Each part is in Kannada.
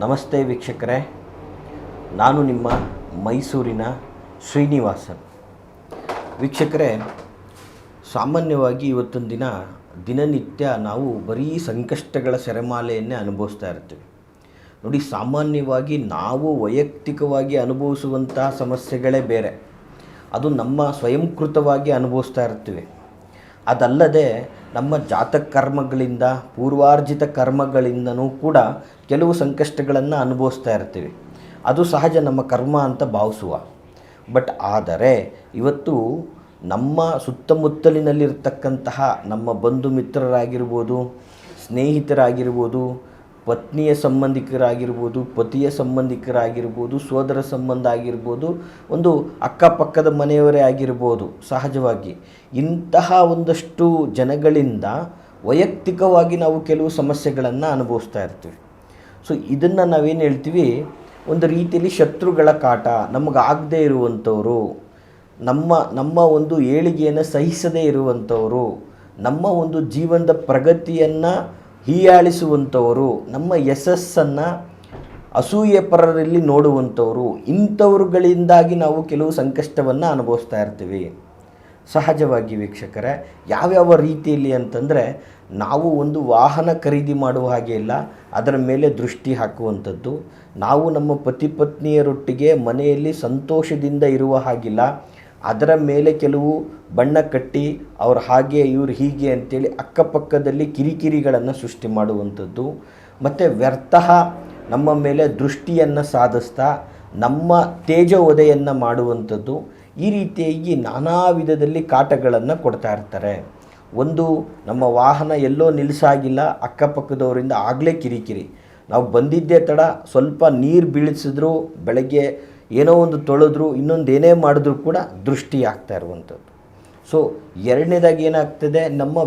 ನಮಸ್ತೆ ವೀಕ್ಷಕರೇ, ನಾನು ನಿಮ್ಮ ಮೈಸೂರಿನ ಶ್ರೀನಿವಾಸನ್. ವೀಕ್ಷಕರೇ, ಸಾಮಾನ್ಯವಾಗಿ ಇವತ್ತೊಂದು ದಿನನಿತ್ಯ ನಾವು ಬರೀ ಸಂಕಷ್ಟಗಳ ಸೆರೆಮಾಲೆಯನ್ನೇ ಅನುಭವಿಸ್ತಾ ಇರ್ತೀವಿ. ನೋಡಿ, ಸಾಮಾನ್ಯವಾಗಿ ನಾವು ವೈಯಕ್ತಿಕವಾಗಿ ಅನುಭವಿಸುವಂತಹ ಸಮಸ್ಯೆಗಳೇ ಬೇರೆ, ಅದು ನಮ್ಮ ಸ್ವಯಂಕೃತವಾಗಿ ಅನುಭವಿಸ್ತಾ ಇರ್ತೀವಿ. ಅದಲ್ಲದೆ ನಮ್ಮ ಜಾತಕ ಕರ್ಮಗಳಿಂದ, ಪೂರ್ವಾರ್ಜಿತ ಕರ್ಮಗಳಿಂದನೂ ಕೂಡ ಕೆಲವು ಸಂಕಷ್ಟಗಳನ್ನು ಅನುಭವಿಸ್ತಾ ಇರ್ತೀವಿ. ಅದು ಸಹಜ, ನಮ್ಮ ಕರ್ಮ ಅಂತ ಭಾವಿಸುವ. ಆದರೆ ಇವತ್ತು ನಮ್ಮ ಸುತ್ತಮುತ್ತಲಿನಲ್ಲಿರ್ತಕ್ಕಂತಹ ನಮ್ಮ ಬಂಧು ಮಿತ್ರರಾಗಿರ್ಬೋದು, ಸ್ನೇಹಿತರಾಗಿರ್ಬೋದು, ಪತ್ನಿಯ ಸಂಬಂಧಿಕರಾಗಿರ್ಬೋದು, ಪತಿಯ ಸಂಬಂಧಿಕರಾಗಿರ್ಬೋದು, ಸೋದರ ಸಂಬಂಧ ಆಗಿರ್ಬೋದು, ಒಂದು ಅಕ್ಕಪಕ್ಕದ ಮನೆಯವರೇ ಆಗಿರ್ಬೋದು, ಸಹಜವಾಗಿ ಇಂತಹ ಒಂದಷ್ಟು ಜನಗಳಿಂದ ವೈಯಕ್ತಿಕವಾಗಿ ನಾವು ಕೆಲವು ಸಮಸ್ಯೆಗಳನ್ನು ಅನುಭವಿಸ್ತಾ ಇರ್ತೀವಿ. ಸೊ ಇದನ್ನು ನಾವೇನು ಹೇಳ್ತೀವಿ, ಒಂದು ರೀತಿಯಲ್ಲಿ ಶತ್ರುಗಳ ಕಾಟ, ನಮಗಾಗದೇ ಇರುವಂಥವರು, ನಮ್ಮ ಒಂದು ಏಳಿಗೆಯನ್ನು ಸಹಿಸದೇ ಇರುವಂಥವರು, ನಮ್ಮ ಒಂದು ಜೀವನದ ಪ್ರಗತಿಯನ್ನು ಹೀಯಾಳಿಸುವಂಥವರು, ನಮ್ಮ ಯಶಸ್ಸನ್ನು ಅಸೂಯೆ ಪರರಲ್ಲಿ ನೋಡುವಂಥವರು, ಇಂಥವ್ರುಗಳಿಂದಾಗಿ ನಾವು ಕೆಲವು ಸಂಕಷ್ಟವನ್ನು ಅನುಭವಿಸ್ತಾ ಇರ್ತೀವಿ. ಸಹಜವಾಗಿ ವೀಕ್ಷಕರೇ, ಯಾವ್ಯಾವ ರೀತಿಯಲ್ಲಿ ಅಂತಂದರೆ, ನಾವು ಒಂದು ವಾಹನ ಖರೀದಿ ಮಾಡುವ ಹಾಗೆ ಇಲ್ಲ, ಅದರ ಮೇಲೆ ದೃಷ್ಟಿ ಹಾಕುವಂಥದ್ದು. ನಾವು ನಮ್ಮ ಪತಿ ಪತ್ನಿಯರೊಟ್ಟಿಗೆ ಮನೆಯಲ್ಲಿ ಸಂತೋಷದಿಂದ ಇರುವ ಹಾಗಿಲ್ಲ, ಅದರ ಮೇಲೆ ಕೆಲವು ಬಣ್ಣ ಕಟ್ಟಿ ಅವ್ರು ಹಾಗೆ ಇವ್ರು ಹೀಗೆ ಅಂತೇಳಿ ಅಕ್ಕಪಕ್ಕದಲ್ಲಿ ಕಿರಿಕಿರಿಗಳನ್ನು ಸೃಷ್ಟಿ ಮಾಡುವಂಥದ್ದು. ಮತ್ತು ವ್ಯರ್ಥ ನಮ್ಮ ಮೇಲೆ ದೃಷ್ಟಿಯನ್ನು ಸಾಧಿಸ್ತಾ ನಮ್ಮ ತೇಜೋವಧೆಯನ್ನು ಮಾಡುವಂಥದ್ದು. ಈ ರೀತಿಯಾಗಿ ನಾನಾ ವಿಧದಲ್ಲಿ ಕಾಟಗಳನ್ನು ಕೊಡ್ತಾ ಇರ್ತಾರೆ. ಒಂದು, ನಮ್ಮ ವಾಹನ ಎಲ್ಲೋ ನಿಲ್ಲಿಸಾಗಿಲ್ಲ, ಅಕ್ಕಪಕ್ಕದವರಿಂದ ಆಗಲೇ ಕಿರಿಕಿರಿ. ನಾವು ಬಂದಿದ್ದೇ ತಡ, ಸ್ವಲ್ಪ ನೀರು ಬೀಳಿಸಿದ್ರು, ಬೆಳಗ್ಗೆ ಏನೋ ಒಂದು ತೊಳೆದ್ರು, ಇನ್ನೊಂದು ಏನೇ ಮಾಡಿದ್ರೂ ಕೂಡ ದೃಷ್ಟಿ ಆಗ್ತಾ ಇರುವಂಥದ್ದು. ಸೊ ಎರಡನೇದಾಗಿ ಏನಾಗ್ತದೆ, ನಮ್ಮ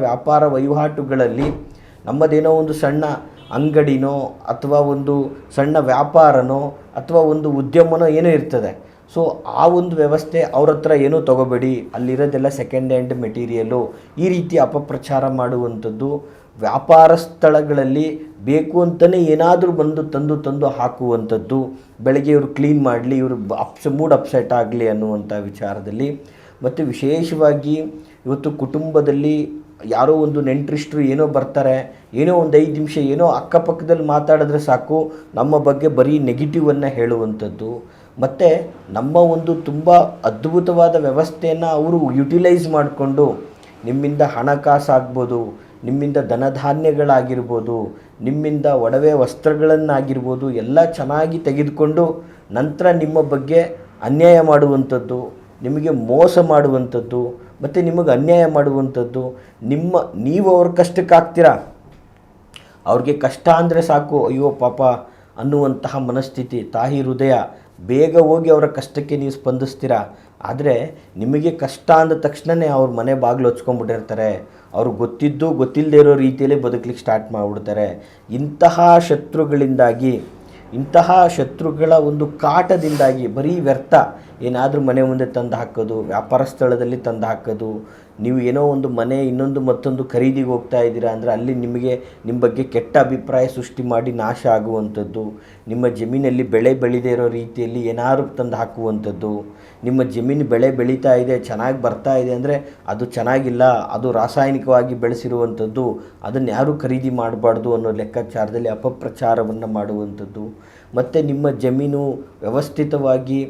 ವ್ಯಾಪಾರ ವಹಿವಾಟುಗಳಲ್ಲಿ ನಮ್ಮದೇನೋ ಒಂದು ಸಣ್ಣ ಅಂಗಡಿನೋ ಅಥವಾ ಒಂದು ಸಣ್ಣ ವ್ಯಾಪಾರನೋ ಅಥವಾ ಒಂದು ಉದ್ಯಮನೋ ಏನೋ ಇರ್ತದೆ. ಸೊ ಆ ಒಂದು ವ್ಯವಸ್ಥೆ, ಅವ್ರ ಹತ್ರ ಏನೂ ತೊಗೋಬೇಡಿ, ಅಲ್ಲಿರೋದೆಲ್ಲ ಸೆಕೆಂಡ್ ಹ್ಯಾಂಡ್ ಮೆಟೀರಿಯಲು, ಈ ರೀತಿ ಅಪಪ್ರಚಾರ ಮಾಡುವಂಥದ್ದು. ವ್ಯಾಪಾರ ಸ್ಥಳಗಳಲ್ಲಿ ಬೇಕು ಅಂತಲೇ ಏನಾದರೂ ತಂದು ಹಾಕುವಂಥದ್ದು. ಬೆಳಗ್ಗೆ ಇವರು ಕ್ಲೀನ್ ಮಾಡಲಿ, ಇವರು ಮೂಡ್ ಅಪ್ಸೆಟ್ ಆಗಲಿ ಅನ್ನುವಂಥ ವಿಚಾರದಲ್ಲಿ. ಮತ್ತು ವಿಶೇಷವಾಗಿ ಇವತ್ತು ಕುಟುಂಬದಲ್ಲಿ ಯಾರೋ ಒಂದು ನೆಂಟರಿಷ್ಟರು ಏನೋ ಬರ್ತಾರೆ, ಏನೋ ಒಂದು 5 ನಿಮಿಷ ಏನೋ ಅಕ್ಕಪಕ್ಕದಲ್ಲಿ ಮಾತಾಡಿದ್ರೆ ಸಾಕು, ನಮ್ಮ ಬಗ್ಗೆ ಬರೀ ನೆಗೆಟಿವನ್ನು ಹೇಳುವಂಥದ್ದು. ಮತ್ತು ನಮ್ಮ ಒಂದು ತುಂಬ ಅದ್ಭುತವಾದ ವ್ಯವಸ್ಥೆಯನ್ನು ಅವರು ಯುಟಿಲೈಸ್ ಮಾಡಿಕೊಂಡು, ನಿಮ್ಮಿಂದ ಹಣಕಾಸಾಗ್ಬೋದು, ನಿಮ್ಮಿಂದ ಧನಧಾನ್ಯಗಳಾಗಿರ್ಬೋದು, ನಿಮ್ಮಿಂದ ಒಡವೆ ವಸ್ತ್ರಗಳನ್ನಾಗಿರ್ಬೋದು, ಎಲ್ಲ ಚೆನ್ನಾಗಿ ತೆಗೆದುಕೊಂಡು ನಂತರ ನಿಮ್ಮ ಬಗ್ಗೆ ಅನ್ಯಾಯ ಮಾಡುವಂಥದ್ದು, ನಿಮಗೆ ಮೋಸ ಮಾಡುವಂಥದ್ದು, ಮತ್ತು ನಿಮಗೆ ಅನ್ಯಾಯ ಮಾಡುವಂಥದ್ದು. ನೀವು ಅವ್ರ ಕಷ್ಟಕ್ಕಾಗ್ತೀರಾ, ಅವ್ರಿಗೆ ಕಷ್ಟ ಅಂದರೆ ಸಾಕು, ಅಯ್ಯೋ ಪಾಪ ಅನ್ನುವಂತಹ ಮನಸ್ಥಿತಿ, ತಾಯಿ ಹೃದಯ, ಬೇಗ ಹೋಗಿ ಅವರ ಕಷ್ಟಕ್ಕೆ ನೀವು ಸ್ಪಂದಿಸ್ತೀರಾ. ಆದರೆ ನಿಮಗೆ ಕಷ್ಟ ಅಂದ ತಕ್ಷಣವೇ ಅವ್ರ ಮನೆ ಬಾಗಿಲು ಹಚ್ಕೊಂಡ್ಬಿಟ್ಟಿರ್ತಾರೆ. ಅವ್ರು ಗೊತ್ತಿಲ್ಲದೆ ಇರೋ ರೀತಿಯಲ್ಲೇ ಬದುಕಲಿಕ್ಕೆ ಸ್ಟಾರ್ಟ್ ಮಾಡಿಬಿಡ್ತಾರೆ. ಇಂತಹ ಶತ್ರುಗಳ ಒಂದು ಕಾಟದಿಂದಾಗಿ ಬರೀ ವ್ಯರ್ಥ ಏನಾದರೂ ಮನೆ ಮುಂದೆ ತಂದು ಹಾಕೋದು, ವ್ಯಾಪಾರ ಸ್ಥಳದಲ್ಲಿ ತಂದು ಹಾಕೋದು. ನೀವು ಏನೋ ಒಂದು ಮನೆ ಮತ್ತೊಂದು ಖರೀದಿಗೆ ಹೋಗ್ತಾ ಇದ್ದೀರಾ ಅಂದರೆ ಅಲ್ಲಿ ನಿಮ್ಮ ಬಗ್ಗೆ ಕೆಟ್ಟ ಅಭಿಪ್ರಾಯ ಸೃಷ್ಟಿ ಮಾಡಿ ನಾಶ ಆಗುವಂಥದ್ದು. ನಿಮ್ಮ ಜಮೀನಲ್ಲಿ ಬೆಳೆ ಬೆಳೀದೇ ಇರೋ ರೀತಿಯಲ್ಲಿ ಏನಾದರೂ ತಂದು ಹಾಕುವಂಥದ್ದು. ನಿಮ್ಮ ಜಮೀನು ಬೆಳೆ ಬೆಳೀತಾ ಇದೆ, ಚೆನ್ನಾಗಿ ಬರ್ತಾ ಇದೆ ಅಂದರೆ ಅದು ಚೆನ್ನಾಗಿಲ್ಲ, ಅದು ರಾಸಾಯನಿಕವಾಗಿ ಬೆಳೆಸಿರುವಂಥದ್ದು, ಅದನ್ನು ಯಾರೂ ಖರೀದಿ ಮಾಡಬಾರ್ದು ಅನ್ನೋ ಲೆಕ್ಕಾಚಾರದಲ್ಲಿ ಅಪಪ್ರಚಾರವನ್ನು ಮಾಡುವಂಥದ್ದು. ಮತ್ತು ನಿಮ್ಮ ಜಮೀನು ವ್ಯವಸ್ಥಿತವಾಗಿ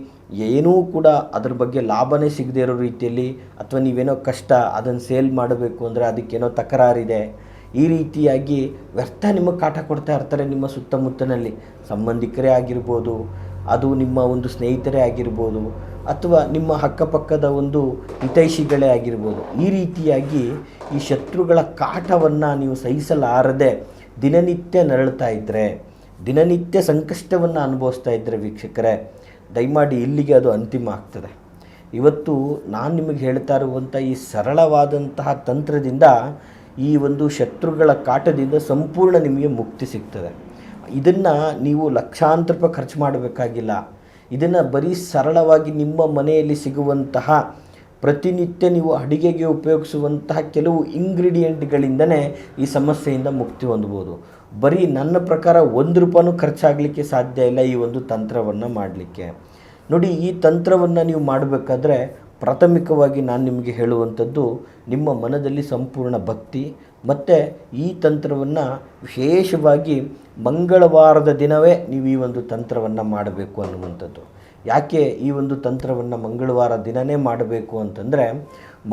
ಏನೂ ಕೂಡ ಅದ್ರ ಬಗ್ಗೆ ಲಾಭನೇ ಸಿಗದೇ ಇರೋ ರೀತಿಯಲ್ಲಿ, ಅಥವಾ ನೀವೇನೋ ಕಷ್ಟ ಅದನ್ನು ಸೇಲ್ ಮಾಡಬೇಕು ಅಂದರೆ ಅದಕ್ಕೇನೋ ತಕರಾರಿದೆ, ಈ ರೀತಿಯಾಗಿ ವ್ಯರ್ಥ ನಿಮಗೆ ಕಾಟ ಕೊಡ್ತಾ ಇರ್ತಾರೆ. ನಿಮ್ಮ ಸುತ್ತಮುತ್ತಲಿನಲ್ಲಿ ಸಂಬಂಧಿಕರೇ ಆಗಿರ್ಬೋದು, ಅದು ನಿಮ್ಮ ಒಂದು ಸ್ನೇಹಿತರೇ ಆಗಿರ್ಬೋದು, ಅಥವಾ ನಿಮ್ಮ ಅಕ್ಕಪಕ್ಕದ ಒಂದು ಹಿತೈಷಿಗಳೇ ಆಗಿರ್ಬೋದು. ಈ ರೀತಿಯಾಗಿ ಈ ಶತ್ರುಗಳ ಕಾಟವನ್ನು ನೀವು ಸಹಿಸಲಾರದೆ ದಿನನಿತ್ಯ ನರಳ್ತಾ ಇದ್ದರೆ, ದಿನನಿತ್ಯ ಸಂಕಷ್ಟವನ್ನು ಅನುಭವಿಸ್ತಾ ಇದ್ದರೆ ವೀಕ್ಷಕರೇ, ದಯಮಾಡಿ ಇಲ್ಲಿಗೆ ಅದು ಅಂತಿಮ ಆಗ್ತದೆ. ಇವತ್ತು ನಾನು ನಿಮಗೆ ಹೇಳ್ತಾ ಇರುವಂಥ ಈ ಸರಳವಾದಂತಹ ತಂತ್ರದಿಂದ ಈ ಒಂದು ಶತ್ರುಗಳ ಕಾಟದಿಂದ ಸಂಪೂರ್ಣ ನಿಮಗೆ ಮುಕ್ತಿ ಸಿಗ್ತದೆ. ಇದನ್ನು ನೀವು ಲಕ್ಷಾಂತರ ರೂಪಾಯಿ ಖರ್ಚು ಮಾಡಬೇಕಾಗಿಲ್ಲ. ಇದನ್ನು ಬರೀ ಸರಳವಾಗಿ ನಿಮ್ಮ ಮನೆಯಲ್ಲಿ ಸಿಗುವಂತಹ ಪ್ರತಿನಿತ್ಯ ನೀವು ಅಡುಗೆಗೆ ಉಪಯೋಗಿಸುವಂತಹ ಕೆಲವು ಇಂಗ್ರೀಡಿಯೆಂಟ್ಗಳಿಂದನೇ ಈ ಸಮಸ್ಯೆಯಿಂದ ಮುಕ್ತಿ ಹೊಂದ್ಬೋದು. ಬರೀ ನನ್ನ ಪ್ರಕಾರ ₹1 ಖರ್ಚಾಗಲಿಕ್ಕೆ ಸಾಧ್ಯ ಇಲ್ಲ ಈ ಒಂದು ತಂತ್ರವನ್ನು ಮಾಡಲಿಕ್ಕೆ. ನೋಡಿ, ಈ ತಂತ್ರವನ್ನು ನೀವು ಮಾಡಬೇಕಾದ್ರೆ ಪ್ರಾಥಮಿಕವಾಗಿ ನಾನು ನಿಮಗೆ ಹೇಳುವಂಥದ್ದು, ನಿಮ್ಮ ಮನದಲ್ಲಿ ಸಂಪೂರ್ಣ ಭಕ್ತಿ ಮತ್ತು ಈ ತಂತ್ರವನ್ನು ವಿಶೇಷವಾಗಿ ಮಂಗಳವಾರದ ದಿನವೇ ನೀವು ಈ ಒಂದು ತಂತ್ರವನ್ನು ಮಾಡಬೇಕು ಅನ್ನುವಂಥದ್ದು. ಯಾಕೆ ಈ ಒಂದು ತಂತ್ರವನ್ನು ಮಂಗಳವಾರ ದಿನವೇ ಮಾಡಬೇಕು ಅಂತಂದರೆ,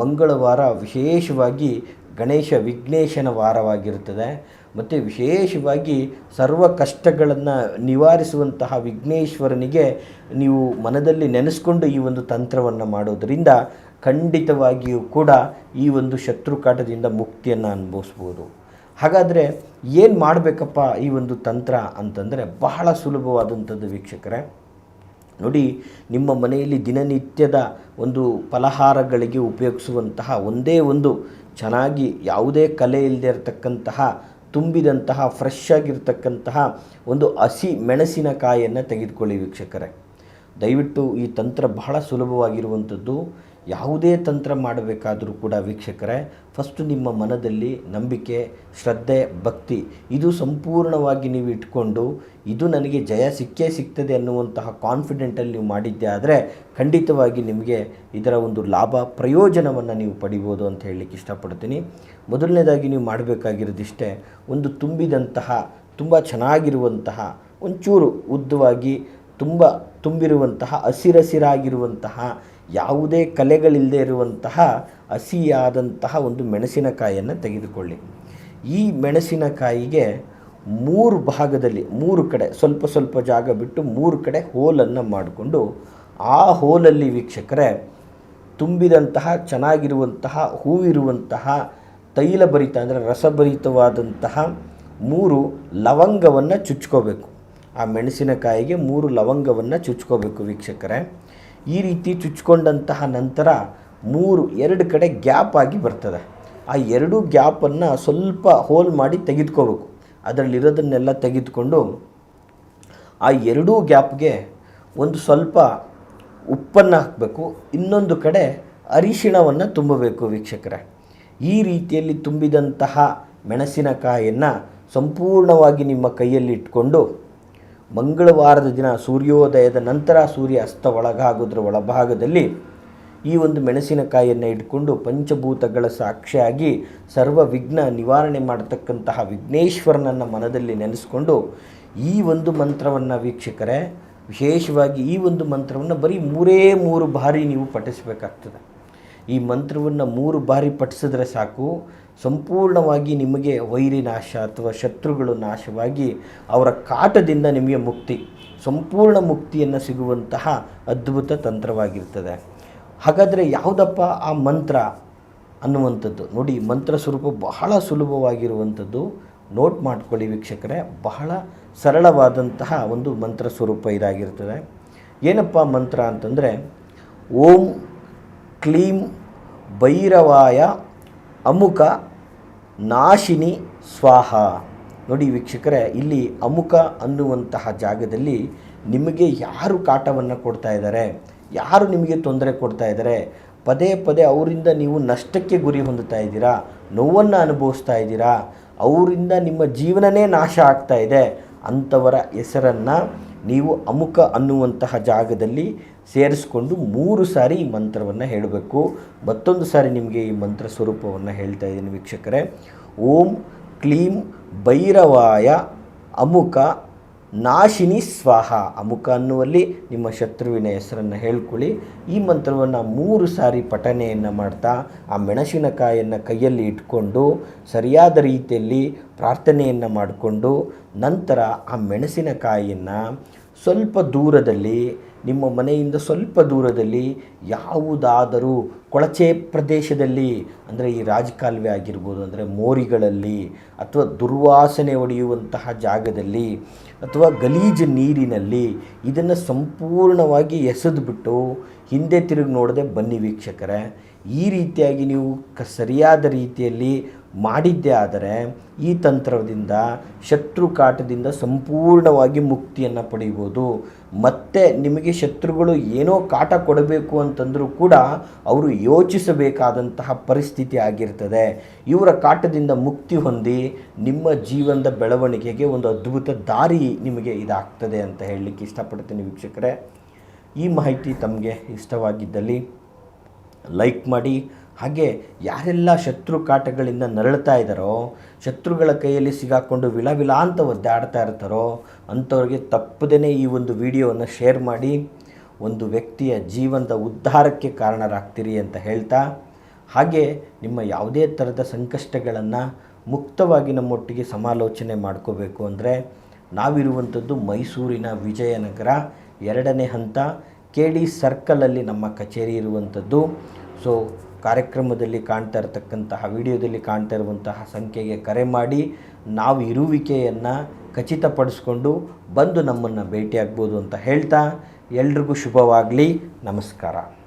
ಮಂಗಳವಾರ ವಿಶೇಷವಾಗಿ ಗಣೇಶ ವಿಘ್ನೇಶನ ವಾರವಾಗಿರುತ್ತದೆ ಮತ್ತು ವಿಶೇಷವಾಗಿ ಸರ್ವ ಕಷ್ಟಗಳನ್ನು ನಿವಾರಿಸುವಂತಹ ವಿಘ್ನೇಶ್ವರನಿಗೆ ನೀವು ಮನದಲ್ಲಿ ನೆನೆಸ್ಕೊಂಡು ಈ ಒಂದು ತಂತ್ರವನ್ನು ಮಾಡೋದರಿಂದ ಖಂಡಿತವಾಗಿಯೂ ಕೂಡ ಈ ಒಂದು ಶತ್ರುಕಾಟದಿಂದ ಮುಕ್ತಿಯನ್ನು ಅನುಭವಿಸ್ಬೋದು. ಹಾಗಾದರೆ ಏನು ಮಾಡಬೇಕಪ್ಪ ಈ ಒಂದು ತಂತ್ರ ಅಂತಂದರೆ ಬಹಳ ಸುಲಭವಾದಂಥದ್ದು ವೀಕ್ಷಕರೇ. ನೋಡಿ, ನಿಮ್ಮ ಮನೆಯಲ್ಲಿ ದಿನನಿತ್ಯದ ಒಂದು ಫಲಹಾರಗಳಿಗೆ ಉಪಯೋಗಿಸುವಂತಹ ಒಂದೇ ಒಂದು ಚೆನ್ನಾಗಿ ಯಾವುದೇ ಕಲೆ ಇಲ್ಲದೆ ಇರತಕ್ಕಂತಹ ತುಂಬಿದಂತಹ ಫ್ರೆಶ್ ಆಗಿರ್ತಕ್ಕಂತಹ ಒಂದು ಹಸಿ ಮೆಣಸಿನಕಾಯಿಯನ್ನು ತೆಗೆದುಕೊಳ್ಳಿ ವೀಕ್ಷಕರೇ. ದಯವಿಟ್ಟು ಈ ತಂತ್ರ ಬಹಳ ಸುಲಭವಾಗಿರುವಂಥದ್ದು. ಯಾವುದೇ ತಂತ್ರ ಮಾಡಬೇಕಾದರೂ ಕೂಡ ವೀಕ್ಷಕರೇ, ಫಸ್ಟು ನಿಮ್ಮ ಮನದಲ್ಲಿ ನಂಬಿಕೆ, ಶ್ರದ್ಧೆ, ಭಕ್ತಿ ಇದು ಸಂಪೂರ್ಣವಾಗಿ ನೀವು ಇಟ್ಕೊಂಡು ಇದು ನನಗೆ ಜಯ ಸಿಗ್ತದೆ ಅನ್ನುವಂತಹ ಕಾನ್ಫಿಡೆಂಟಲ್ಲಿ ನೀವು ಮಾಡಿದ್ದೆ ಆದರೆ ಖಂಡಿತವಾಗಿ ನಿಮಗೆ ಇದರ ಒಂದು ಲಾಭ ಪ್ರಯೋಜನವನ್ನು ನೀವು ಪಡಿಬೋದು ಅಂತ ಹೇಳಲಿಕ್ಕೆ ಇಷ್ಟಪಡ್ತೀನಿ. ಮೊದಲನೇದಾಗಿ ನೀವು ಮಾಡಬೇಕಾಗಿರೋದಿಷ್ಟೇ, ಒಂದು ತುಂಬಿದಂತಹ ತುಂಬ ಚೆನ್ನಾಗಿರುವಂತಹ ಒಂಚೂರು ಉದ್ದವಾಗಿ ತುಂಬಿರುವಂತಹ ಹಸಿರಾಗಿರುವಂತಹ ಯಾವುದೇ ಕಲೆಗಳಿಲ್ಲದೆ ಇರುವಂತಹ ಹಸಿಯಾದಂತಹ ಒಂದು ಮೆಣಸಿನಕಾಯಿಯನ್ನು ತೆಗೆದುಕೊಳ್ಳಿ. ಈ ಮೆಣಸಿನಕಾಯಿಗೆ 3 ಭಾಗದಲ್ಲಿ 3 ಕಡೆ ಸ್ವಲ್ಪ ಜಾಗ ಬಿಟ್ಟು 3 ಕಡೆ ಹೋಲನ್ನು ಮಾಡಿಕೊಂಡು ಆ ಹೋಲಲ್ಲಿ ವೀಕ್ಷಕರೇ ತುಂಬಿದಂತಹ ಚೆನ್ನಾಗಿರುವಂತಹ ಹೂವಿರುವಂತಹ ತೈಲಭರಿತ ಅಂದರೆ ರಸಭರಿತವಾದಂತಹ 3 ಲವಂಗವನ್ನು ಚುಚ್ಕೋಬೇಕು. ಆ ಮೆಣಸಿನಕಾಯಿಗೆ 3 ಲವಂಗವನ್ನು ಚುಚ್ಕೋಬೇಕು ವೀಕ್ಷಕರೇ. ಈ ರೀತಿ ಚುಚ್ಕೊಂಡಂತಹ ನಂತರ 2 ಕಡೆ ಗ್ಯಾಪ್ ಆಗಿ ಬರ್ತದೆ. ಆ 2 ಗ್ಯಾಪನ್ನು ಸ್ವಲ್ಪ ಹೋಲ್ ಮಾಡಿ ತೆಗೆದುಕೋಬೇಕು. ಅದರಲ್ಲಿರೋದನ್ನೆಲ್ಲ ತೆಗೆದುಕೊಂಡು ಆ 2 ಗ್ಯಾಪ್ಗೆ ಒಂದು ಸ್ವಲ್ಪ ಉಪ್ಪನ್ನು ಹಾಕಬೇಕು, ಇನ್ನೊಂದು ಕಡೆ ಅರಿಶಿಣವನ್ನು ತುಂಬಬೇಕು ವೀಕ್ಷಕರೇ. ಈ ರೀತಿಯಲ್ಲಿ ತುಂಬಿದಂತಹ ಮೆಣಸಿನಕಾಯಿಯನ್ನು ಸಂಪೂರ್ಣವಾಗಿ ನಿಮ್ಮ ಕೈಯಲ್ಲಿ ಇಟ್ಕೊಂಡು ಮಂಗಳವಾರದ ದಿನ ಸೂರ್ಯೋದಯದ ನಂತರ ಸೂರ್ಯ ಅಸ್ತ ಒಳಗಾಗೋದ್ರ ಒಳಭಾಗದಲ್ಲಿ ಈ ಒಂದು ಮೆಣಸಿನಕಾಯಿಯನ್ನು ಇಟ್ಕೊಂಡು ಪಂಚಭೂತಗಳ ಸಾಕ್ಷಿಯಾಗಿ ಸರ್ವ ವಿಘ್ನ ನಿವಾರಣೆ ಮಾಡತಕ್ಕಂತಹ ವಿಘ್ನೇಶ್ವರನನ್ನು ಮನದಲ್ಲಿ ನೆನೆಸ್ಕೊಂಡು ಈ ಒಂದು ಮಂತ್ರವನ್ನು ವೀಕ್ಷಕರೇ, ವಿಶೇಷವಾಗಿ ಈ ಒಂದು ಮಂತ್ರವನ್ನು ಬರೀ 3 ಬಾರಿ ನೀವು ಪಠಿಸಬೇಕಾಗ್ತದೆ. ಈ ಮಂತ್ರವನ್ನು 3 ಬಾರಿ ಪಠಿಸಿದ್ರೆ ಸಾಕು, ಸಂಪೂರ್ಣವಾಗಿ ನಿಮಗೆ ವೈರಿ ನಾಶ ಅಥವಾ ಶತ್ರುಗಳು ನಾಶವಾಗಿ ಅವರ ಕಾಟದಿಂದ ನಿಮಗೆ ಸಂಪೂರ್ಣ ಮುಕ್ತಿಯನ್ನು ಸಿಗುವಂತಹ ಅದ್ಭುತ ತಂತ್ರವಾಗಿರ್ತದೆ. ಹಾಗಾದರೆ ಯಾವುದಪ್ಪ ಆ ಮಂತ್ರ ಅನ್ನುವಂಥದ್ದು? ನೋಡಿ, ಮಂತ್ರ ಸ್ವರೂಪ ಬಹಳ ಸುಲಭವಾಗಿರುವಂಥದ್ದು. ನೋಟ್ ಮಾಡ್ಕೊಳ್ಳಿ ವೀಕ್ಷಕರೇ, ಬಹಳ ಸರಳವಾದಂತಹ ಒಂದು ಮಂತ್ರ ಸ್ವರೂಪ ಇದಾಗಿರ್ತದೆ. ಏನಪ್ಪ ಮಂತ್ರ ಅಂತಂದರೆ, ಓಂ ಕ್ಲೀಂ ಭೈರವಾಯ ಅಮುಕ ನಾಶಿನಿ ಸ್ವಾಹ. ನೋಡಿ ವೀಕ್ಷಕರೇ, ಇಲ್ಲಿ ಅಮುಕ ಅನ್ನುವಂತಹ ಜಾಗದಲ್ಲಿ ನಿಮಗೆ ಯಾರು ಕಾಟವನ್ನು ಕೊಡ್ತಾ ಇದ್ದಾರೆ, ಯಾರು ನಿಮಗೆ ತೊಂದರೆ ಕೊಡ್ತಾ ಇದ್ದಾರೆ, ಪದೇ ಅವರಿಂದ ನೀವು ನಷ್ಟಕ್ಕೆ ಗುರಿ ಹೊಂದುತ್ತಾ ಇದ್ದೀರಾ, ನೋವನ್ನು ಅನುಭವಿಸ್ತಾ ಇದ್ದೀರಾ, ಅವರಿಂದ ನಿಮ್ಮ ಜೀವನನೇ ನಾಶ ಆಗ್ತಾ ಇದೆ, ಅಂಥವರ ಹೆಸರನ್ನು ನೀವು ಅಮುಕ ಅನ್ನುವಂತಹ ಜಾಗದಲ್ಲಿ ಸೇರಿಸ್ಕೊಂಡು 3 ಸಾರಿ ಈ ಮಂತ್ರವನ್ನು ಹೇಳಬೇಕು. ಮತ್ತೊಂದು ಸಾರಿ ನಿಮಗೆ ಈ ಮಂತ್ರ ಸ್ವರೂಪವನ್ನು ಹೇಳ್ತಾ ಇದ್ದೀನಿ ವೀಕ್ಷಕರೇ. ಓಂ ಕ್ಲೀಂ ಭೈರವಾಯ ಅಮುಕ ನಾಶಿನಿ ಸ್ವಾಹ. ಅಮುಕ ಅನ್ನುವಲ್ಲಿ ನಿಮ್ಮ ಶತ್ರುವಿನ ಹೆಸರನ್ನು ಹೇಳ್ಕೊಳ್ಳಿ. ಈ ಮಂತ್ರವನ್ನು 3 ಸಾರಿ ಪಠನೆಯನ್ನು ಮಾಡ್ತಾ ಆ ಮೆಣಸಿನಕಾಯಿಯನ್ನು ಕೈಯಲ್ಲಿ ಇಟ್ಕೊಂಡು ಸರಿಯಾದ ರೀತಿಯಲ್ಲಿ ಪ್ರಾರ್ಥನೆಯನ್ನು ಮಾಡಿಕೊಂಡು ನಂತರ ಆ ಮೆಣಸಿನಕಾಯಿಯನ್ನು ಸ್ವಲ್ಪ ದೂರದಲ್ಲಿ, ನಿಮ್ಮ ಮನೆಯಿಂದ ಸ್ವಲ್ಪ ದೂರದಲ್ಲಿ ಯಾವುದಾದರೂ ಕೊಳಚೆ ಪ್ರದೇಶದಲ್ಲಿ, ಅಂದರೆ ಈ ರಾಜಕಾಲುವೆ ಆಗಿರ್ಬೋದು, ಅಂದರೆ ಮೋರಿಗಳಲ್ಲಿ ಅಥವಾ ದುರ್ವಾಸನೆ ಹೊಡೆಯುವಂತಹ ಜಾಗದಲ್ಲಿ ಅಥವಾ ಗಲೀಜು ನೀರಿನಲ್ಲಿ ಇದನ್ನು ಸಂಪೂರ್ಣವಾಗಿ ಎಸೆದುಬಿಟ್ಟು ಹಿಂದೆ ತಿರುಗಿ ನೋಡದೆ ಬನ್ನಿ ವೀಕ್ಷಕರೇ. ಈ ರೀತಿಯಾಗಿ ನೀವು ಸರಿಯಾದ ರೀತಿಯಲ್ಲಿ ಮಾಡಿದ್ದೇ ಆದರೆ ಈ ತಂತ್ರದಿಂದ ಶತ್ರು ಕಾಟದಿಂದ ಸಂಪೂರ್ಣವಾಗಿ ಮುಕ್ತಿಯನ್ನು ಪಡೀಬೋದು. ಮತ್ತು ನಿಮಗೆ ಶತ್ರುಗಳು ಏನೋ ಕಾಟ ಕೊಡಬೇಕು ಅಂತಂದರೂ ಕೂಡ ಅವರು ಯೋಚಿಸಬೇಕಾದಂತಹ ಪರಿಸ್ಥಿತಿ ಆಗಿರ್ತದೆ. ಇವರ ಕಾಟದಿಂದ ಮುಕ್ತಿ ಹೊಂದಿ ನಿಮ್ಮ ಜೀವನದ ಬೆಳವಣಿಗೆಗೆ ಒಂದು ಅದ್ಭುತ ದಾರಿ ನಿಮಗೆ ಇದಾಗ್ತದೆ ಅಂತ ಹೇಳಲಿಕ್ಕೆ ಇಷ್ಟಪಡ್ತೀನಿ ವೀಕ್ಷಕರೇ. ಈ ಮಾಹಿತಿ ತಮಗೆ ಇಷ್ಟವಾಗಿದ್ದಲ್ಲಿ ಲೈಕ್ ಮಾಡಿ. ಹಾಗೆ ಯಾರೆಲ್ಲ ಶತ್ರು ಕಾಟಗಳಿಂದ ನರಳ್ತಾ ಇದ್ದಾರೋ, ಶತ್ರುಗಳ ಕೈಯಲ್ಲಿ ಸಿಗಾಕೊಂಡು ವಿಲ ಅಂತ ಒದ್ದಾಡ್ತಾ ಇರ್ತಾರೋ ಅಂಥವ್ರಿಗೆ ತಪ್ಪದೇ ಈ ಒಂದು ವಿಡಿಯೋವನ್ನು ಶೇರ್ ಮಾಡಿ ಒಂದು ವ್ಯಕ್ತಿಯ ಜೀವನದ ಉದ್ಧಾರಕ್ಕೆ ಕಾರಣರಾಗ್ತೀರಿ ಅಂತ ಹೇಳ್ತಾ, ಹಾಗೆ ನಿಮ್ಮ ಯಾವುದೇ ಥರದ ಸಂಕಷ್ಟಗಳನ್ನು ಮುಕ್ತವಾಗಿ ನಮ್ಮೊಟ್ಟಿಗೆ ಸಮಾಲೋಚನೆ ಮಾಡ್ಕೋಬೇಕು ಅಂದರೆ ನಾವಿರುವಂಥದ್ದು ಮೈಸೂರಿನ ವಿಜಯನಗರ 2ನೇ ಹಂತ KD ಸರ್ಕಲಲ್ಲಿ ನಮ್ಮ ಕಚೇರಿ ಇರುವಂಥದ್ದು. ಸೊ ಕಾರ್ಯಕ್ರಮದಲ್ಲಿ ಕಾಣ್ತಾ ಇರತಕ್ಕಂತಹ ವಿಡಿಯೋದಲ್ಲಿ ಕಾಣ್ತಾ ಇರುವಂತಹ ಸಂಖ್ಯೆಗೆ ಕರೆ ಮಾಡಿ ನಾವು ಇರುವಿಕೆಯನ್ನು ಖಚಿತಪಡಿಸ್ಕೊಂಡು ಬಂದು ನಮ್ಮನ್ನು ಭೇಟಿಯಾಗ್ಬೋದು ಅಂತ ಹೇಳ್ತಾ ಎಲ್ರಿಗೂ ಶುಭವಾಗಲಿ. ನಮಸ್ಕಾರ.